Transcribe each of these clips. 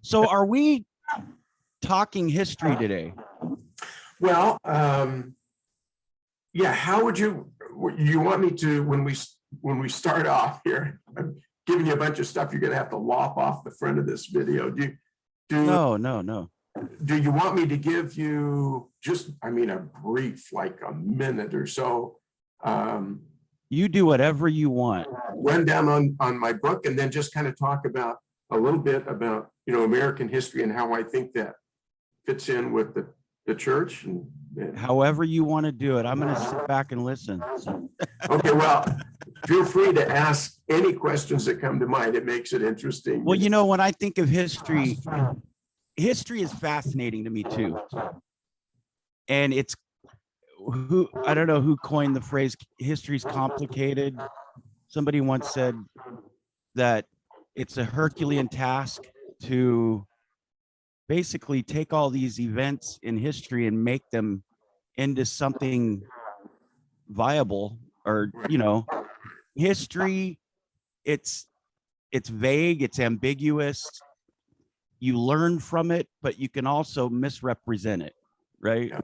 So are we talking history today? Well, yeah. How would you want me to when we start off here? I'm giving you a bunch of stuff you're going to have to lop off the front of this video. No. Do you want me to give you just, I mean, a brief, like a minute or so? You do whatever you want. Run down on my book, and then just kind of talk about a little bit about American history and how I think that fits in with the church. And however you want to do it. I'm going to sit back and listen. Okay, well, feel free to ask any questions that come to mind. It makes it interesting. Well, when I think of history is fascinating to me too. And I don't know who coined the phrase history's complicated. Somebody once said that it's a Herculean task to basically take all these events in history and make them into something viable. Or history, it's vague, it's ambiguous. You learn from it, but you can also misrepresent it, right? Yeah.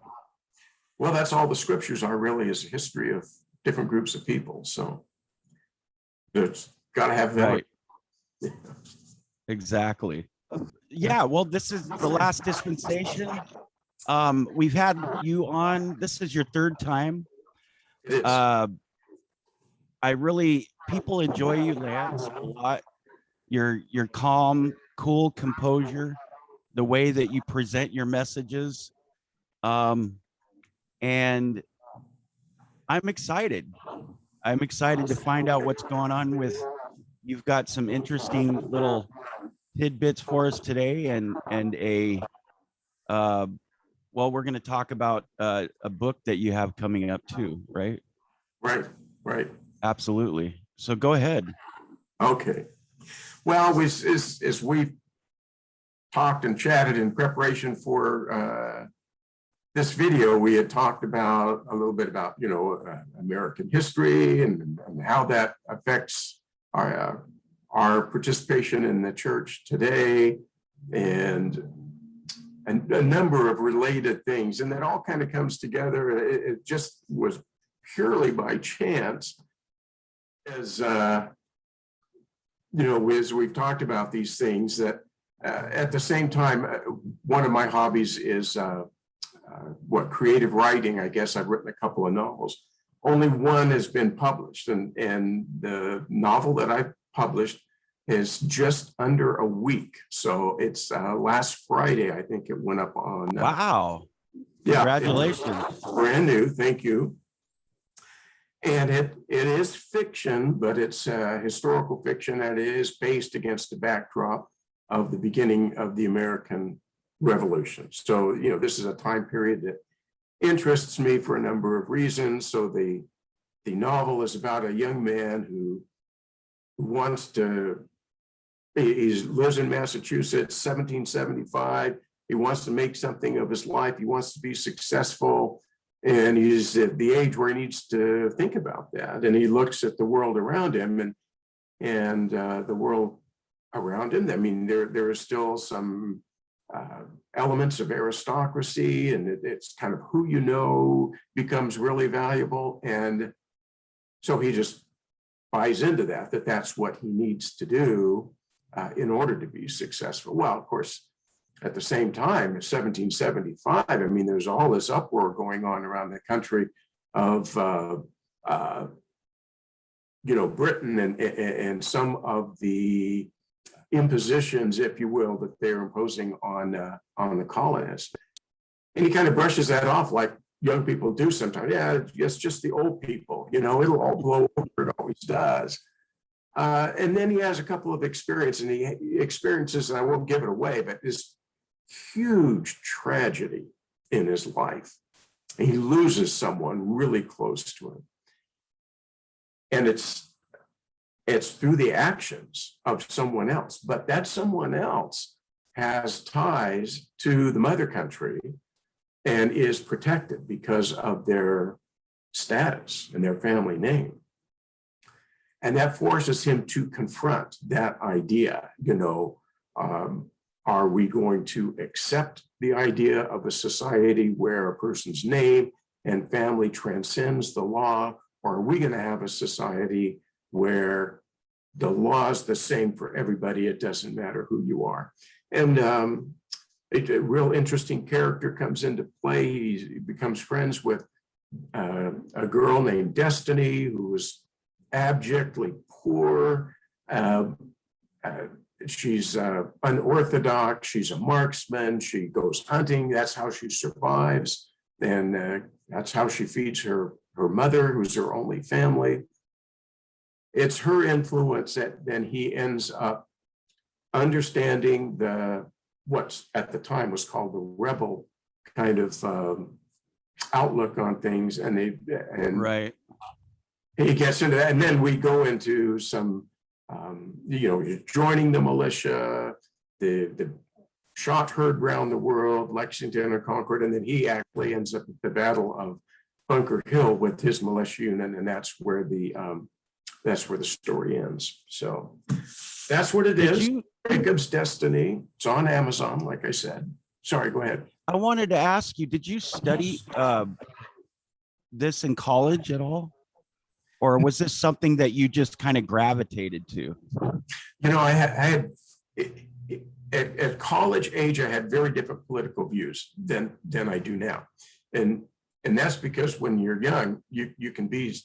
Well, that's all the scriptures are, really, is a history of different groups of people. So it's got to have that. Right. Exactly. Yeah, well, this is the last dispensation. We've had you on. This is your third time. It is. People enjoy you, Lance, a lot. Your calm, cool composure, the way that you present your messages. And I'm excited. I'm excited to find out what's going on you've got some interesting little tidbits for us today, and we're going to talk about a book that you have coming up too, right? Right. Absolutely. So go ahead. Okay. Well, as we talked and chatted in preparation for this video, we had talked about a little bit about American history and how that affects our participation in the church today, and a number of related things, and that all kind of comes together. It just was purely by chance, as as we've talked about these things, that at the same time, one of my hobbies is creative writing. I guess I've written a couple of novels. Only one has been published, and the novel that I published is just under a week. So it's last Friday, I think it went up on. Wow. Yeah. Congratulations. Brand new. Thank you. And it is fiction, but it's historical fiction, and it is based against the backdrop of the beginning of the American Revolution. So, this is a time period that interests me for a number of reasons. So the novel is about a young man who he lives in Massachusetts, 1775. He wants to make something of his life. He wants to be successful. And he's at the age where he needs to think about that. And he looks at the world around him, and the world around him. I mean, there are still some elements of aristocracy, and it's kind of who becomes really valuable. And so he just buys into that's what he needs to do in order to be successful. Well, of course, at the same time, in 1775, I mean, there's all this uproar going on around the country of, Britain and some of the impositions, if you will, that they're imposing on the colonists. And he kind of brushes that off like young people do sometimes. Yeah, it's just the old people, it'll all blow over, it always does. And then he has a couple of experiences, and he experiences, and I won't give it away, but this huge tragedy in his life. And he loses someone really close to him. And it's through the actions of someone else, but that someone else has ties to the mother country and is protected because of their status and their family name. And that forces him to confront that idea, Are we going to accept the idea of a society where a person's name and family transcends the law? Or are we going to have a society where the law is the same for everybody? It doesn't matter who you are. And a real interesting character comes into play. He becomes friends with a girl named Destiny, who was abjectly poor. She's unorthodox. She's a marksman. She goes hunting. That's how she survives. And that's how she feeds her mother, who's her only family. It's her influence that then he ends up understanding what's at the time was called the rebel kind of outlook on things. And Right. he gets into that. And then we go into some, joining the militia, the shot heard around the world, Lexington or Concord, and then he actually ends up at the Battle of Bunker Hill with his militia unit, and that's where the story ends. So that's what it is. Jacob's Destiny. It's on Amazon, like I said. Sorry, go ahead. I wanted to ask you, did you study this in college at all? Or was this something that you just kind of gravitated to? I had at college age, I had very different political views than I do now. And that's because when you're young, you can be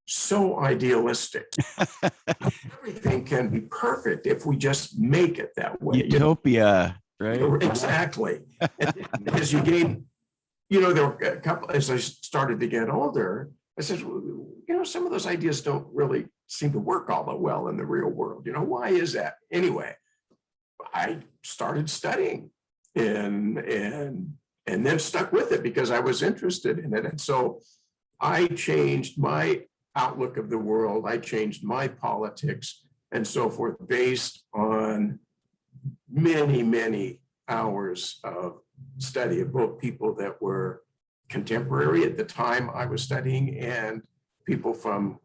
so idealistic. Everything can be perfect if we just make it that way. Utopia, right? Exactly. And as you gain, there were a couple, as I started to get older, I said, some of those ideas don't really seem to work all that well in the real world. Why is that? Anyway, I started studying and then stuck with it because I was interested in it. And so I changed my outlook of the world. I changed my politics and so forth based on many, many hours of study of both people that were contemporary at the time I was studying and people from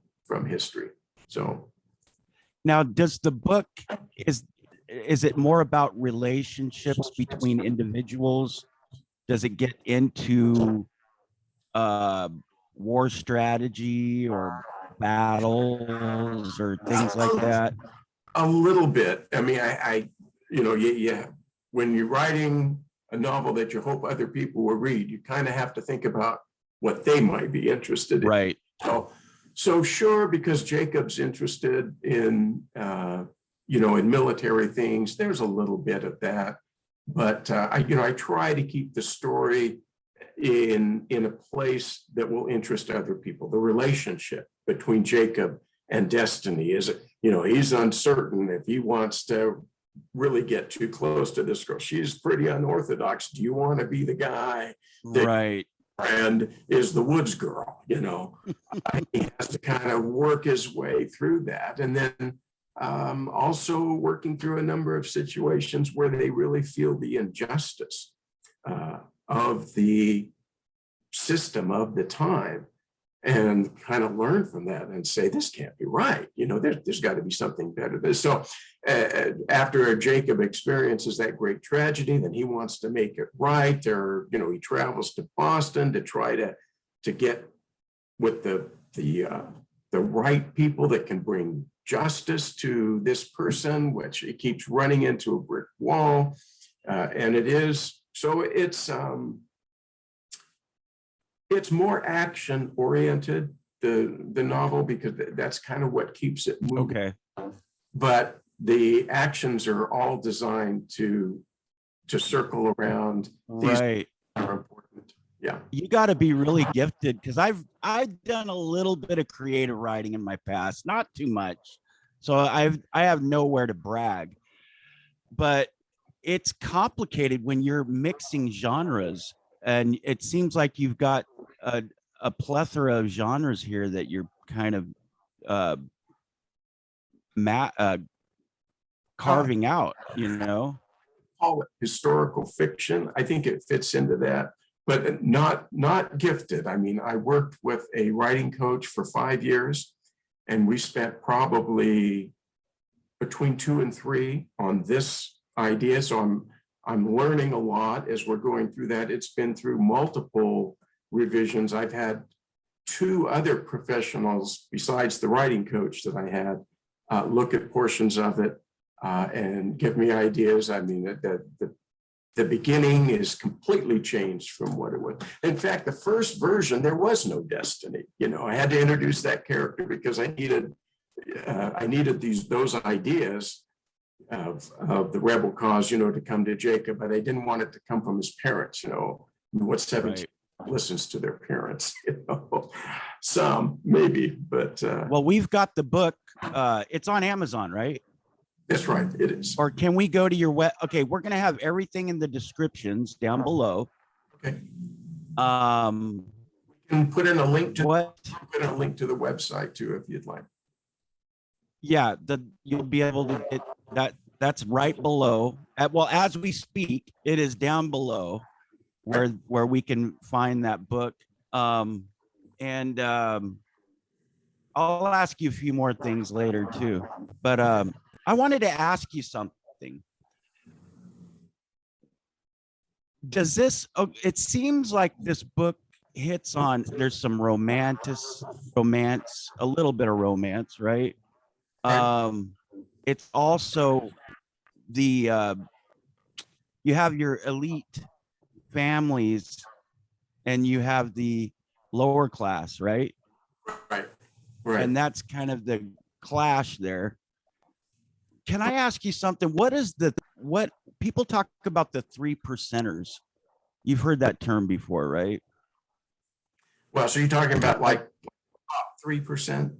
history. So now, does the book, is it more about relationships between individuals? Does it get into war strategy or battles or things like that? A little bit. I mean, when you're writing a novel that you hope other people will read, you kind of have to think about what they might be interested in. Right. So sure, because Jacob's interested in, in military things, there's a little bit of that. But I try to keep the story in a place that will interest other people. The relationship between Jacob and Destiny is, he's uncertain if he wants to really get too close to this girl. She's pretty unorthodox. Do you want to be the guy that Right. friend is the woods girl? He has to kind of work his way through that. And then also working through a number of situations where they really feel the injustice of the system of the time and kind of learn from that and say, this can't be right. There's got to be something better. So after Jacob experiences that great tragedy, then he wants to make it right. Or, he travels to Boston to try to get with the right people that can bring justice to this person, which he keeps running into a brick wall. And it's more action oriented, the novel, because that's kind of what keeps it moving. Okay. But the actions are all designed to circle around. Right. These are important. Yeah. You got to be really gifted, because I've done a little bit of creative writing in my past, not too much. So I have nowhere to brag, but it's complicated when you're mixing genres, and it seems like you've got a plethora of genres here that you're kind of carving out, Call it historical fiction. I think it fits into that, but not gifted. I mean, I worked with a writing coach for 5 years, and we spent probably between 2 and 3 on this idea. So I'm learning a lot as we're going through that. It's been through multiple revisions. I've had two other professionals besides the writing coach that I had look at portions of it and give me ideas. I mean, the beginning is completely changed from what it was. In fact, the first version, there was no destiny. You know, I had to introduce that character because I needed those ideas of the rebel cause, you know, to come to Jacob, but I didn't want it to come from his parents. You know, what 17 listens to their parents? You know, some maybe, but well, we've got the book. It's on Amazon, right? That's right, it is. Or can we go to your web? Okay, we're gonna have everything in the descriptions down below. Okay. Um, We can put in a link to what? a link to the website too, if you'd like. Yeah, you'll be able to get that. That's right below. Well, as we speak, it is down below where we can find that book. I'll ask you a few more things later too. But I wanted to ask you something. Does this? It seems like this book hits on. There's some romance, a little bit of romance, right? It's also the you have your elite families and you have the lower class, right? Right. And that's kind of the clash there. Can I ask you something? What people talk about the 3%ers? You've heard that term before, right? Well, so you're talking about like 3%?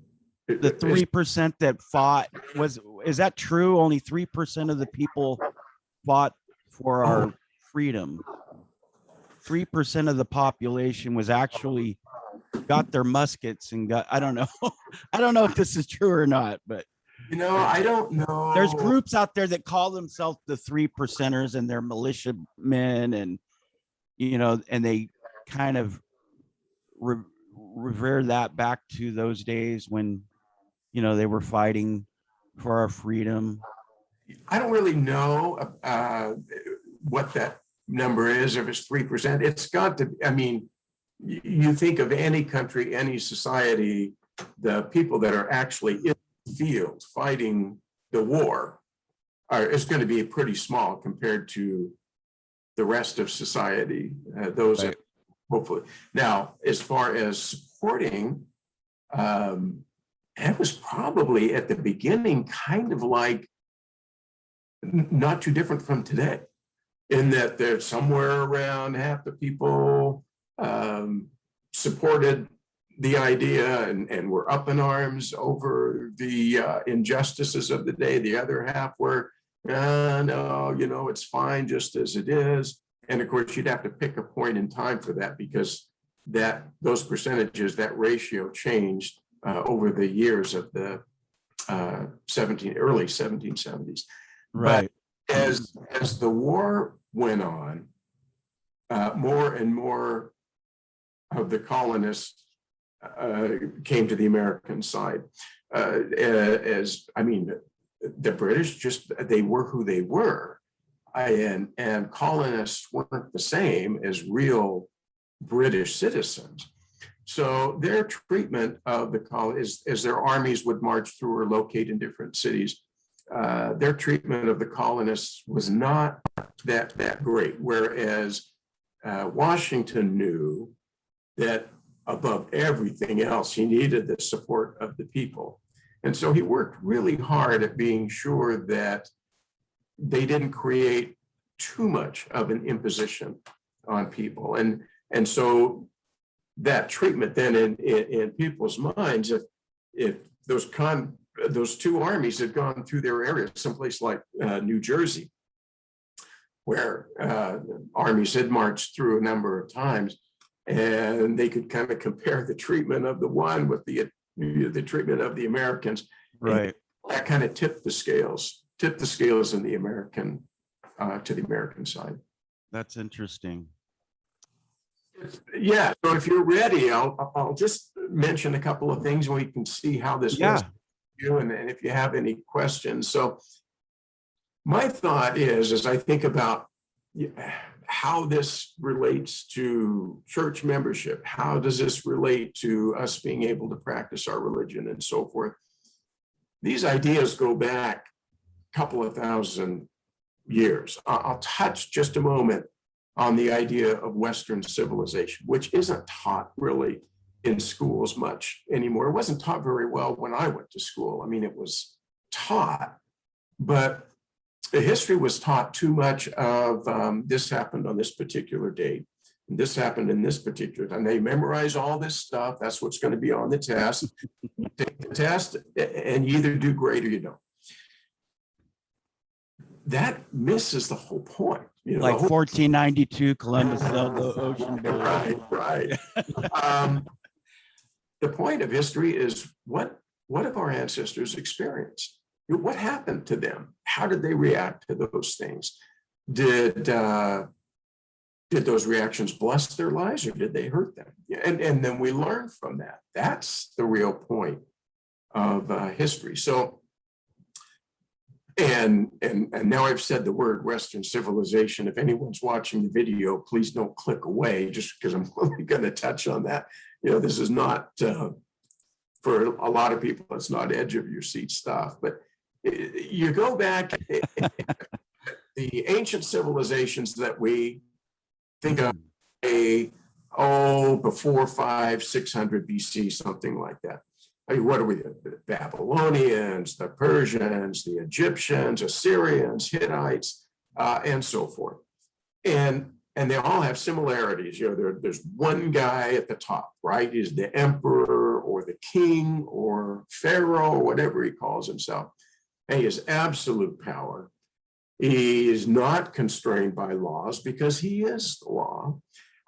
The 3% that fought is that true? Only 3% of the people fought for our freedom. 3% of the population was actually got their muskets and got, I don't know. I don't know if this is true or not, but you know, I don't know. There's groups out there that call themselves the 3%ers and they're militiamen and, you know, and they kind of revere that back to those days when, you know, they were fighting for our freedom. I don't really know what that number is, if it's 3%. It's got to, I mean, you think of any country, any society, the people that are actually in the field fighting the war is going to be pretty small compared to the rest of society. Those right. Hopefully. Now, as far as supporting, it was probably at the beginning kind of like not too different from today, in that there's somewhere around half the people supported the idea and were up in arms over the injustices of the day. The other half were, no, you know, it's fine just as it is. And of course, you'd have to pick a point in time for that, because those percentages, that ratio changed over the years of the early 1770s. Right. But as the war went on, more and more of the colonists came to the American side. The British they were who they were. And colonists weren't the same as real British citizens. So their treatment of the colonists, as their armies would march through or locate in different cities, their treatment of the colonists was not that great. Whereas Washington knew that above everything else, he needed the support of the people. And so he worked really hard at being sure that they didn't create too much of an imposition on people. And so that treatment then in people's minds, if those two armies had gone through their area, someplace like New Jersey, where armies had marched through a number of times, and they could kind of compare the treatment of the one with the treatment of the Americans. Right. And that kind of tipped the scales in the American to the American side. That's interesting. Yeah. So if you're ready, I'll just mention a couple of things and we can see how this works for you, and if you have any questions. So my thought is, as I think about how this relates to church membership. How does this relate to us being able to practice our religion and so forth? These ideas go back a couple of thousand years. I'll touch just a moment on the idea of Western civilization, which isn't taught really in schools much anymore. It wasn't taught very well when I went to school. I mean, it was taught, but the history was taught too much of this happened on this particular date. And this happened in this particular time. They memorize all this stuff. That's what's going to be on the test. You take the test and you either do great or you don't. That misses the whole point. You know, like 1492, Columbus sailed the ocean blue. Right. The point of history is what have our ancestors experienced? What happened to them? How did they react to those things? Did those reactions bless their lives or did they hurt them? And then we learn from that. That's the real point of history. So, and now I've said the word Western civilization. If anyone's watching the video, please don't click away just because I'm only going to touch on that. You know, this is not, for a lot of people, it's not edge of your seat stuff, but you go back, the ancient civilizations that we think of, before 500-600 BC, something like that. I mean, what are we? The Babylonians, the Persians, the Egyptians, Assyrians, Hittites, and so forth. And they all have similarities. You know, there's one guy at the top, right? He's the emperor or the king or pharaoh or whatever he calls himself. And he has absolute power. He is not constrained by laws because he is the law.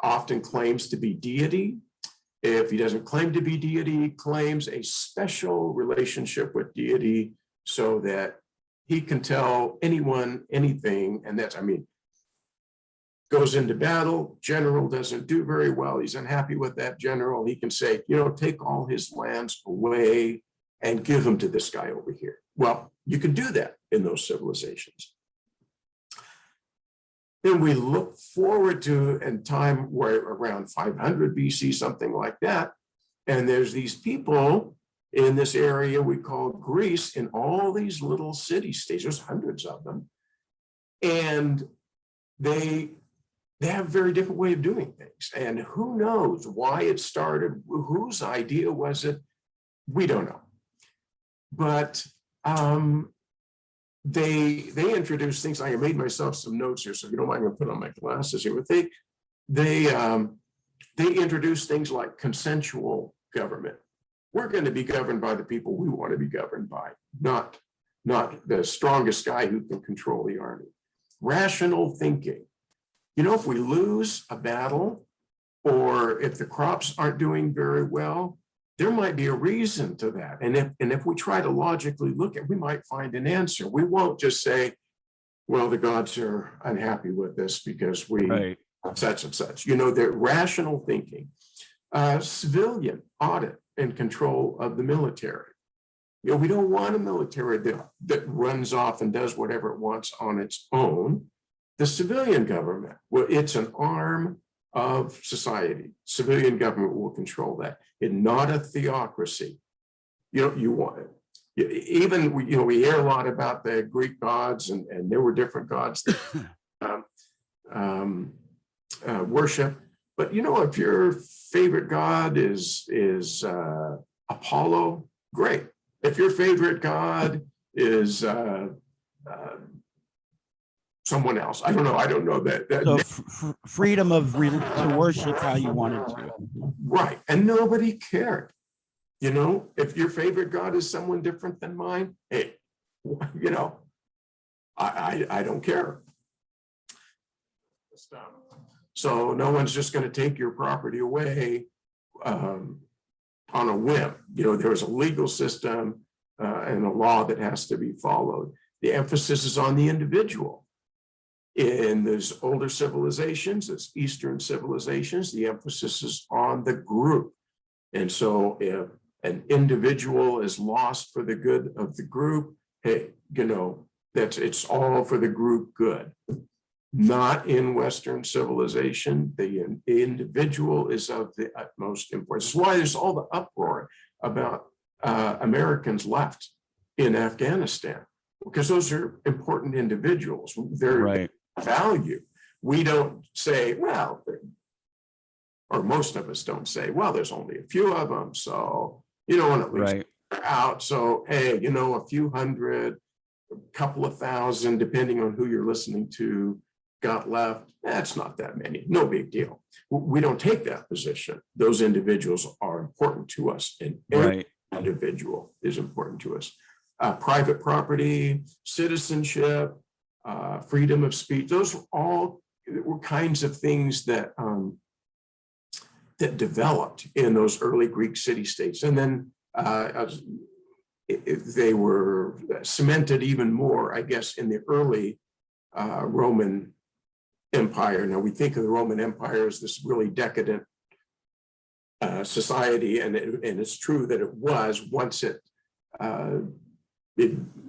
Often claims to be deity. If he doesn't claim to be deity, he claims a special relationship with deity so that he can tell anyone anything. And that's, I mean, goes into battle, general doesn't do very well. He's unhappy with that general. He can say, you know, take all his lands away and give them to this guy over here. Well, you could do that in those civilizations. Then we look forward to a time where around 500 BC, something like that. And there's these people in this area we call Greece in all these little city-states. There's hundreds of them. And they have a very different way of doing things. And who knows why it started, whose idea was it? We don't know. But they introduced things. I made myself some notes here, so if you don't mind, I'm going to put on my glasses here. But they introduced things like consensual government. We're going to be governed by the people we want to be governed by, not the strongest guy who can control the army. Rational thinking. You know, if we lose a battle or if the crops aren't doing very well, there might be a reason to that. And if we try to logically look at it, we might find an answer. We won't just say, well, the gods are unhappy with this because we such and such. You know, they're rational thinking. Civilian audit and control of the military. You know, we don't want a military that runs off and does whatever it wants on its own. The civilian government, well, it's an arm of society. Civilian government will control that. It's not a theocracy. You know, you want it. Even, you know, we hear a lot about the Greek gods, and there were different gods that worship. But you know, if your favorite god is Apollo, great. If your favorite god is someone else, I don't know that. So freedom to worship how you wanted to. Right, and nobody cared. You know, if your favorite god is someone different than mine, hey, you know, I don't care. So no one's just going to take your property away on a whim. You know, there's a legal system and a law that has to be followed. The emphasis is on the individual. In those older civilizations, those Eastern civilizations, the emphasis is on the group. And so if an individual is lost for the good of the group, hey, you know, it's all for the group good. not in Western civilization. The individual is of the utmost importance. That's why there's all the uproar about Americans left in Afghanistan, because those are important individuals. They're Right. value. We don't say, well, or most of us don't say, well, there's only a few of them, so you don't want to leave Right. out. So, hey, you know, a few hundred, a couple of thousand, depending on who you're listening to, got left. That's not that many. No big deal. We don't take that position. Those individuals are important to us, and every Right. individual is important to us. Private property, citizenship, freedom of speech, those were kinds of things that that developed in those early Greek city-states. And then they were cemented even more, I guess, in the early Roman Empire. Now, we think of the Roman Empire as this really decadent society, and it's true that it was once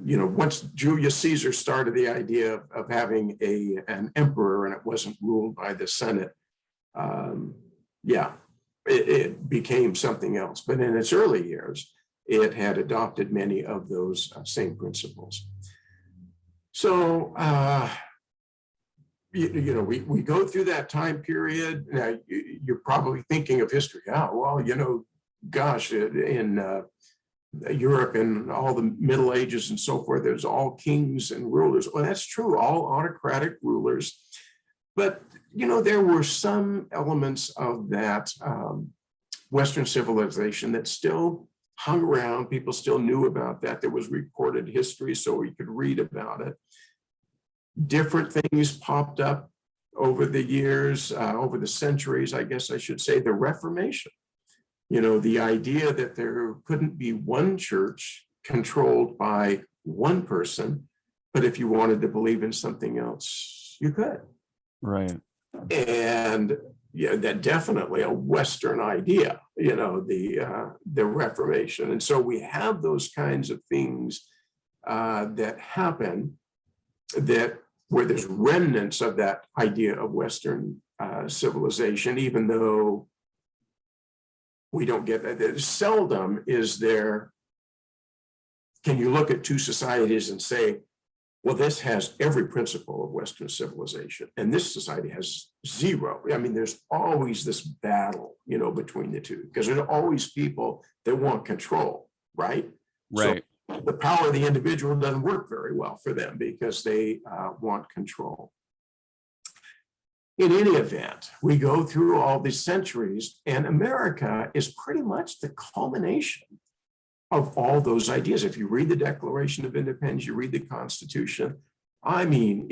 once Julius Caesar started the idea of having an emperor, and it wasn't ruled by the Senate. It became something else. But in its early years, it had adopted many of those same principles. So, we go through that time period. Now, you're probably thinking of history. Oh, well, gosh, in Europe and all the Middle Ages and so forth, there's all kings and rulers. Well, that's true, all autocratic rulers. But, there were some elements of that Western civilization that still hung around. People still knew about that. There was recorded history, so we could read about it. Different things popped up over the years, over the centuries, I guess I should say. The Reformation. The idea that there couldn't be one church controlled by one person, but if you wanted to believe in something else, you could. Right. And that definitely a Western idea, the Reformation. And so we have those kinds of things that happen where there's remnants of that idea of Western civilization, even though we don't get that. Seldom is there, can you look at two societies and say, well, this has every principle of Western civilization, and this society has zero. I mean, there's always this battle, between the two, because there's always people that want control, right? Right. So the power of the individual doesn't work very well for them because they want control. In any event, we go through all these centuries, and America is pretty much the culmination of all those ideas. If you read the Declaration of Independence, you read the Constitution, I mean,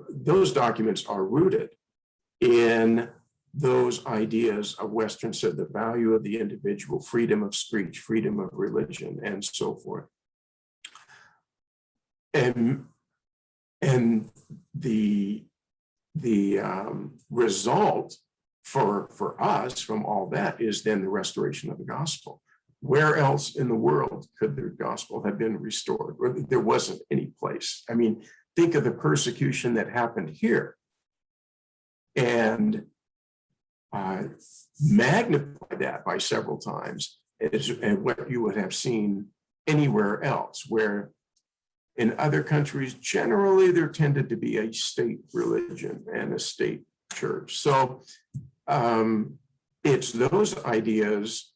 those documents are rooted in those ideas of Western, so the value of the individual, freedom of speech, freedom of religion, and so forth. And the result for us from all that is then the restoration of the gospel. Where else in the world could the gospel have been restored? There wasn't any place. I mean, think of the persecution that happened here, and magnify that by several times, and what you would have seen anywhere else, where in other countries, generally there tended to be a state religion and a state church. So it's those ideas.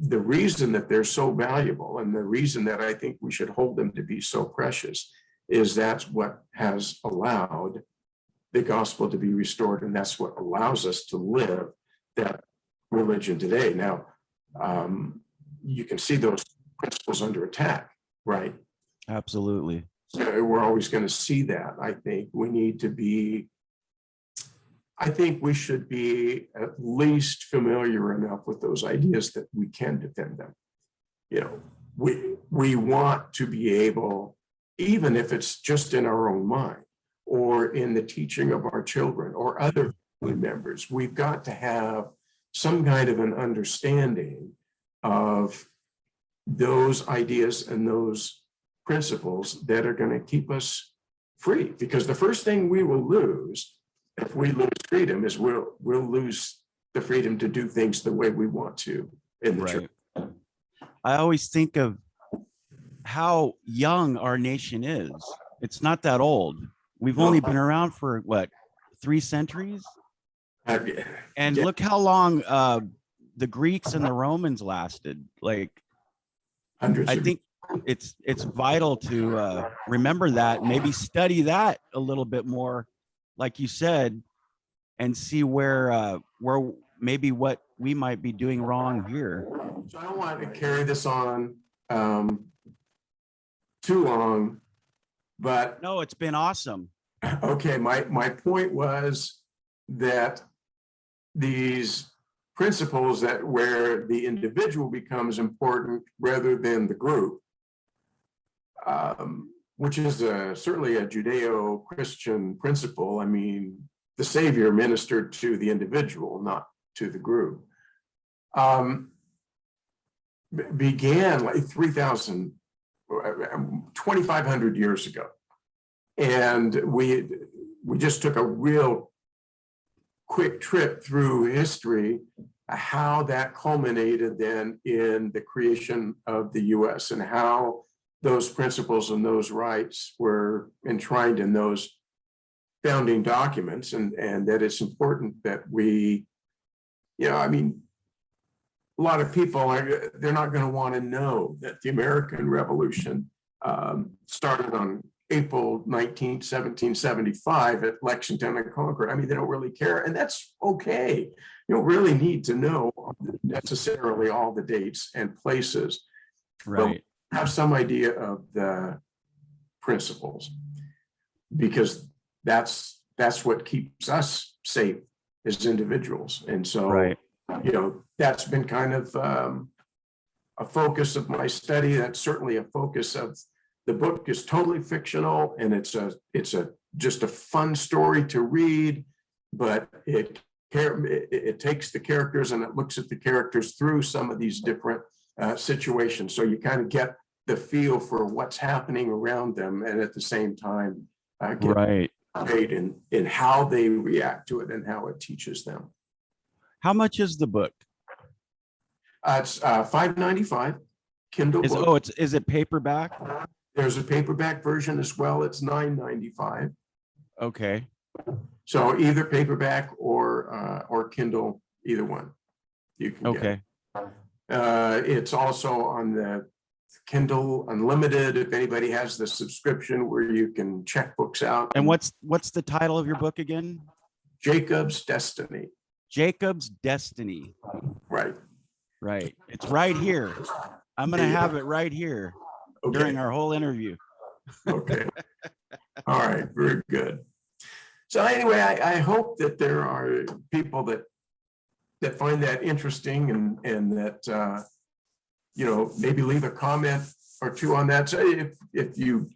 The reason that they're so valuable, and the reason that I think we should hold them to be so precious, is that's what has allowed the gospel to be restored, and that's what allows us to live that religion today. Now, you can see those principles under attack, right? Absolutely. So we're always going to see that. I think we should be at least familiar enough with those ideas that we can defend them. We want to be able, even if it's just in our own mind or in the teaching of our children or other family members, we've got to have some kind of an understanding of those ideas and those principles that are going to keep us free, because the first thing we will lose if we lose freedom is we'll lose the freedom to do things the way we want to in the church. I always think of how young our nation is. It's not that old. We've only been around for what, 3 centuries? And Yeah. look how long the Greeks and the Romans lasted. Like, Hundreds I of think it's vital to remember that, maybe study that a little bit more, like you said, and see where maybe what we might be doing wrong here. So I don't want to carry this on too long, but No, it's been awesome. okay, my point was that these principles that where the individual becomes important rather than the group, which is certainly a Judeo-Christian principle. I mean, the Savior ministered to the individual, not to the group. Began like 2,500 years ago. And we just took a real quick trip through history, how that culminated then in the creation of the US and how those principles and those rights were enshrined in those founding documents, and that it's important that we, I mean, a lot of people they're not going to want to know that the American Revolution started on April 19th, 1775 at Lexington and Concord. I mean, they don't really care, and that's okay. You don't really need to know necessarily all the dates and places, Right. but have some idea of the principles, because that's what keeps us safe as individuals. And so, that's been kind of a focus of my study. That's certainly a focus of the book. Is totally fictional, and it's just a fun story to read, but it takes the characters and it looks at the characters through some of these different situations. So you kind of get the feel for what's happening around them, and at the same time, get in how they react to it and how it teaches them. How much is the book? It's $5.95 Kindle book. Is it paperback? There's a paperback version as well. It's $9.95. Okay. So either paperback or Kindle, either one you can get. It's also on the Kindle Unlimited, if anybody has the subscription where you can check books out. And what's the title of your book again? Jacob's Destiny. Jacob's Destiny. Right. Right. It's right here. I'm going to have it right here during our whole interview. Okay. All right. Very good. So anyway, I hope that there are people that find that interesting and that, maybe leave a comment or two on that. So if you,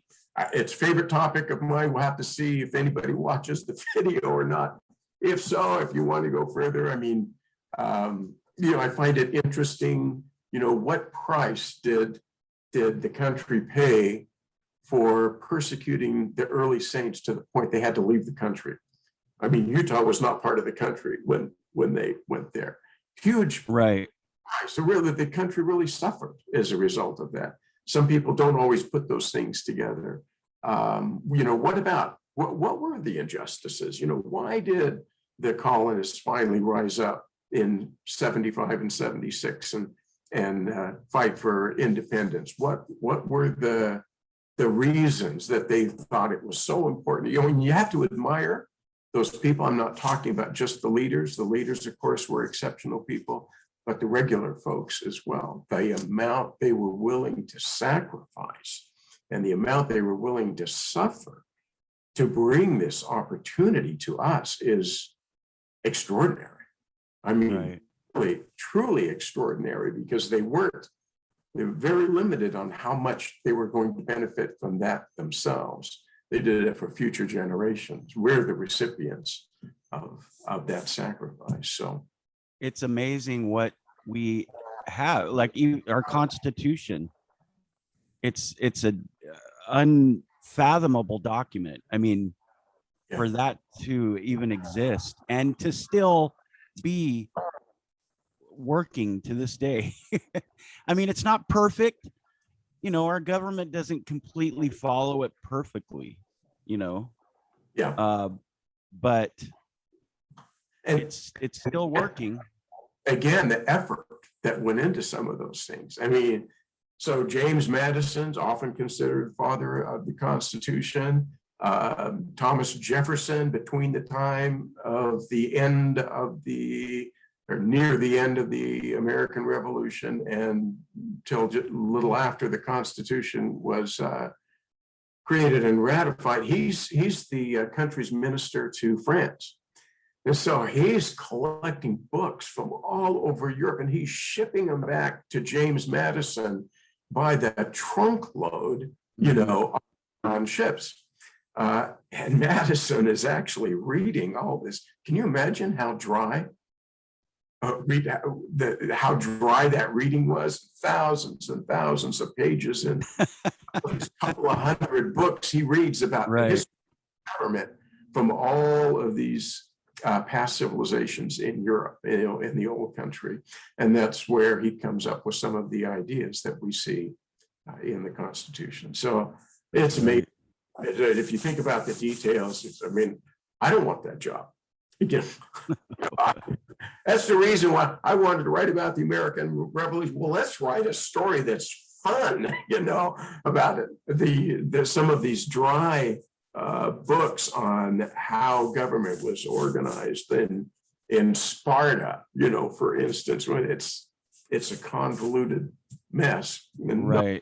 it's a favorite topic of mine. We'll have to see if anybody watches the video or not. If so, if you want to go further, I mean, I find it interesting, what price did the country pay for persecuting the early saints to the point they had to leave the country? I mean, Utah was not part of the country when they went there. Huge. Right. So really, the country really suffered as a result of that. Some people don't always put those things together. What were the injustices? Why did the colonists finally rise up in 75 and 76 and fight for independence? What were the reasons that they thought it was so important? You have to admire those people. I'm not talking about just the leaders. The leaders, of course, were exceptional people, but the regular folks as well. The amount they were willing to sacrifice and the amount they were willing to suffer to bring this opportunity to us is extraordinary. I mean, really, truly extraordinary, because they were very limited on how much they were going to benefit from that themselves. They did it for future generations. We're the recipients of that sacrifice. So it's amazing what we have, like our Constitution. It's a fathomable document. I mean, Yeah. for that to even exist and to still be working to this day. I mean, it's not perfect. You know, our government doesn't completely follow it perfectly, you know, Yeah. but And it's still working. again, the effort that went into some of those things. I mean, so James Madison's often considered father of the Constitution. Thomas Jefferson, between the time of the end of the, or near the end of the American Revolution and till just a little after the Constitution was created and ratified, he's the country's minister to France. And so he's collecting books from all over Europe, and he's shipping them back to James Madison by the trunk load, you know, on ships. And Madison is actually reading all this. Can you imagine how dry? How dry that reading was? Thousands and thousands of pages, and a couple of hundred books he reads about the history of government from all of these past civilizations in Europe, you know, in the old country. And that's where he comes up with some of the ideas that we see in the Constitution. So it's amazing. If you think about the details, I mean, I don't want that job. Again, that's the reason why I wanted to write about the American Revolution. Well, let's write a story that's fun, you know, about it. Some of these dry books on how government was organized in Sparta, you know, for instance, when it's a convoluted mess, and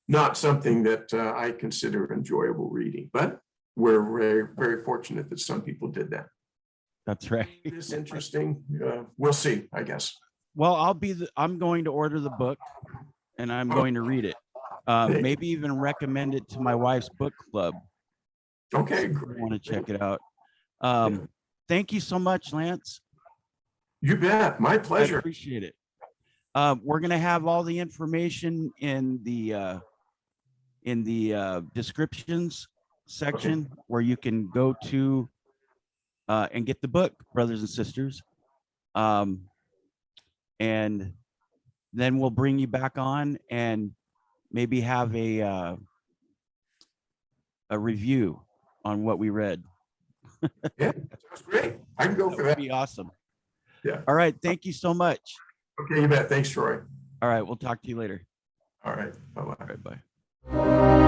not something that I consider enjoyable reading, but we're very, very fortunate that some people did that. That's right. It's interesting. We'll see, I guess. Well, I'm going to order the book and I'm going to read it. Maybe even recommend it to my wife's book club. Okay, great. I want to check it out. Thank you so much, Lance. You bet. My pleasure. I appreciate it. We're going to have all the information in the descriptions section where you can go to and get the book, brothers and sisters. And then we'll bring you back on and maybe have a review on what we read. Yeah, sounds great. I can go for that. That'd be awesome. Yeah. All right. Thank you so much. Okay, you bet. Thanks, Troy. All right. We'll talk to you later. All right. Bye-bye. All right. Bye.